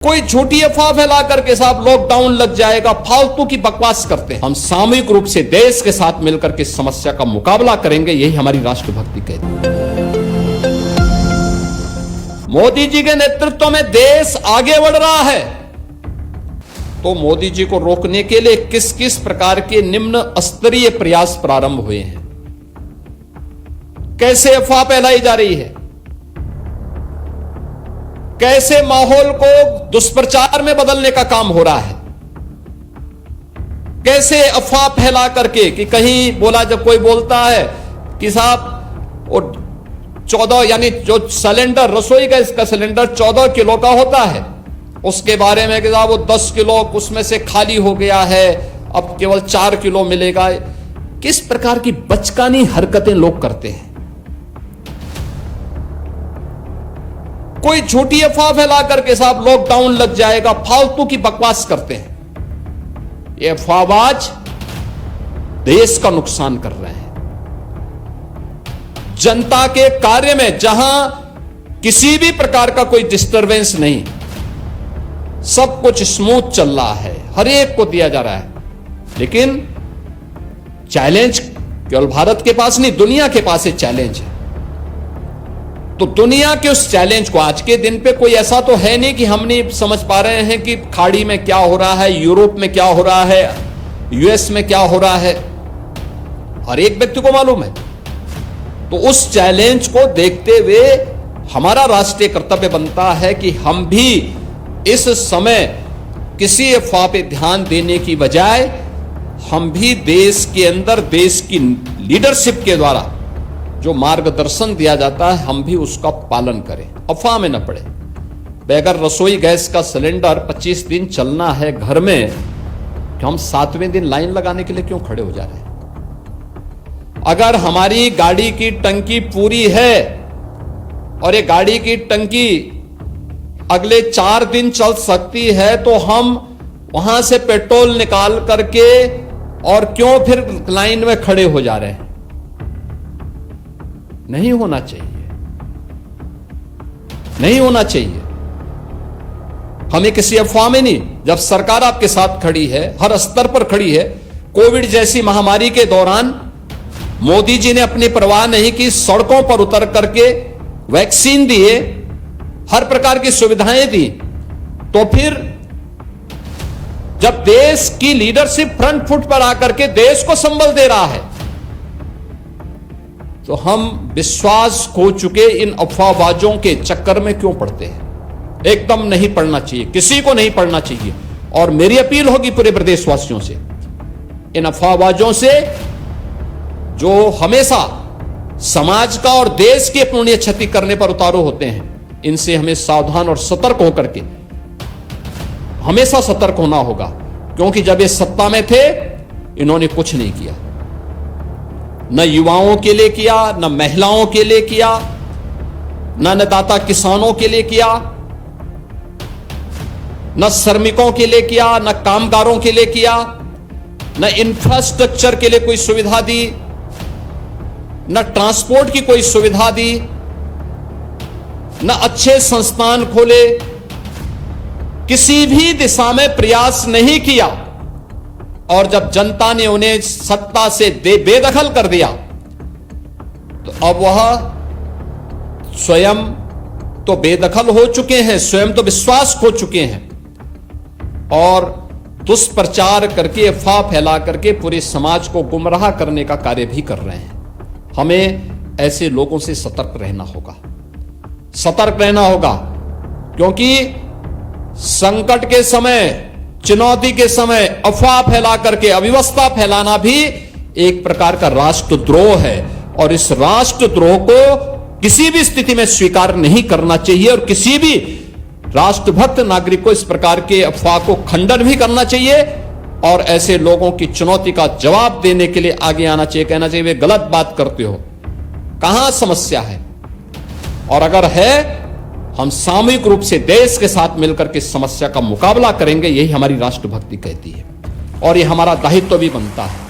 कोई झूठी अफवाह फैला करके साहब लॉकडाउन लग जाएगा, फालतू की बकवास करते हैं। हम सामूहिक रूप से देश के साथ मिलकर के इस समस्या का मुकाबला करेंगे, यही हमारी राष्ट्रभक्ति कहती है। मोदी जी के नेतृत्व में देश आगे बढ़ रहा है, तो मोदी जी को रोकने के लिए किस किस प्रकार के निम्न स्तरीय प्रयास प्रारंभ हुए हैं, कैसे अफवाह फैलाई जा रही है, कैसे माहौल को दुष्प्रचार में बदलने का काम हो रहा है, कैसे अफवाह फैला करके कि कहीं बोला, जब कोई बोलता है कि साहब वो 14 यानी जो सिलेंडर, रसोई गैस का सिलेंडर 14 किलो का होता है, उसके बारे में कि साहब वो 10 किलो उसमें से खाली हो गया है, अब केवल 4 किलो मिलेगा। किस प्रकार की बचकानी हरकतें लोग करते हैं। कोई झूठी अफवाह फैला करके साहब लॉकडाउन लग जाएगा, फालतू की बकवास करते हैं। ये अफवाहबाज देश का नुकसान कर रहे हैं। जनता के कार्य में जहां किसी भी प्रकार का कोई डिस्टरबेंस नहीं, सब कुछ स्मूथ चल रहा है, हर एक को दिया जा रहा है, लेकिन चैलेंज केवल भारत के पास नहीं, दुनिया के पास ये चैलेंज है। तो दुनिया के उस चैलेंज को आज के दिन पे कोई ऐसा तो है नहीं कि हम नहीं समझ पा रहे हैं कि खाड़ी में क्या हो रहा है, यूरोप में क्या हो रहा है, यूएस में क्या हो रहा है, हर एक व्यक्ति को मालूम है। तो उस चैलेंज को देखते हुए हमारा राष्ट्रीय कर्तव्य बनता है कि हम भी इस समय किसी अफवाह पे ध्यान देने की बजाय हम भी देश के अंदर देश की लीडरशिप के द्वारा जो मार्गदर्शन दिया जाता है, हम भी उसका पालन करें, अफवाह में न पड़े। अगर रसोई गैस का सिलेंडर 25 दिन चलना है घर में, तो हम 7वें दिन लाइन लगाने के लिए क्यों खड़े हो जा रहे हैं। अगर हमारी गाड़ी की टंकी पूरी है और ये गाड़ी की टंकी अगले 4 दिन चल सकती है, तो हम वहां से पेट्रोल निकाल करके और क्यों फिर लाइन में खड़े हो जा रहे हैं। नहीं होना चाहिए, नहीं होना चाहिए। हमें किसी अफवाह में नहीं, जब सरकार आपके साथ खड़ी है, हर स्तर पर खड़ी है। कोविड जैसी महामारी के दौरान मोदी जी ने अपनी परवाह नहीं की, सड़कों पर उतर करके वैक्सीन दिए, हर प्रकार की सुविधाएं दी। तो फिर जब देश की लीडरशिप फ्रंट फुट पर आकर के देश को संबल दे रहा है, तो हम विश्वास खो चुके इन अफवाहबाजों के चक्कर में क्यों पड़ते हैं। एकदम नहीं पड़ना चाहिए, किसी को नहीं पड़ना चाहिए। और मेरी अपील होगी पूरे प्रदेशवासियों से, इन अफवाहबाजों से जो हमेशा समाज का और देश की अपूर्णीय क्षति करने पर उतारू होते हैं, इनसे हमें सावधान और सतर्क होकर के हमेशा सतर्क होना होगा। क्योंकि जब ये सत्ता में थे, इन्होंने कुछ नहीं किया, न युवाओं के लिए किया, न महिलाओं के लिए किया, न अन्नदाता किसानों के लिए किया, न श्रमिकों के लिए किया, न कामगारों के लिए किया, न इंफ्रास्ट्रक्चर के लिए कोई सुविधा दी, न ट्रांसपोर्ट की कोई सुविधा दी, न अच्छे संस्थान खोले, किसी भी दिशा में प्रयास नहीं किया। और जब जनता ने उन्हें सत्ता से बेदखल कर दिया, तो अब वह स्वयं तो बेदखल हो चुके हैं, स्वयं तो विश्वास खो चुके हैं, और दुष्प्रचार करके, अफवाह फैला करके पूरे समाज को गुमराह करने का कार्य भी कर रहे हैं। हमें ऐसे लोगों से सतर्क रहना होगा, सतर्क रहना होगा। क्योंकि संकट के समय, चुनौती के समय अफवाह फैला करके अव्यवस्था फैलाना भी एक प्रकार का राष्ट्रद्रोह है, और इस राष्ट्रद्रोह को किसी भी स्थिति में स्वीकार नहीं करना चाहिए। और किसी भी राष्ट्रभक्त नागरिक को इस प्रकार के अफवाह को खंडन भी करना चाहिए, और ऐसे लोगों की चुनौती का जवाब देने के लिए आगे आना चाहिए। कहना चाहिए, वे गलत बात करते हो, कहां समस्या है, और अगर है, हम सामूहिक रूप से देश के साथ मिलकर के इस समस्या का मुकाबला करेंगे, यही हमारी राष्ट्रभक्ति कहती है, और ये हमारा दायित्व भी बनता है।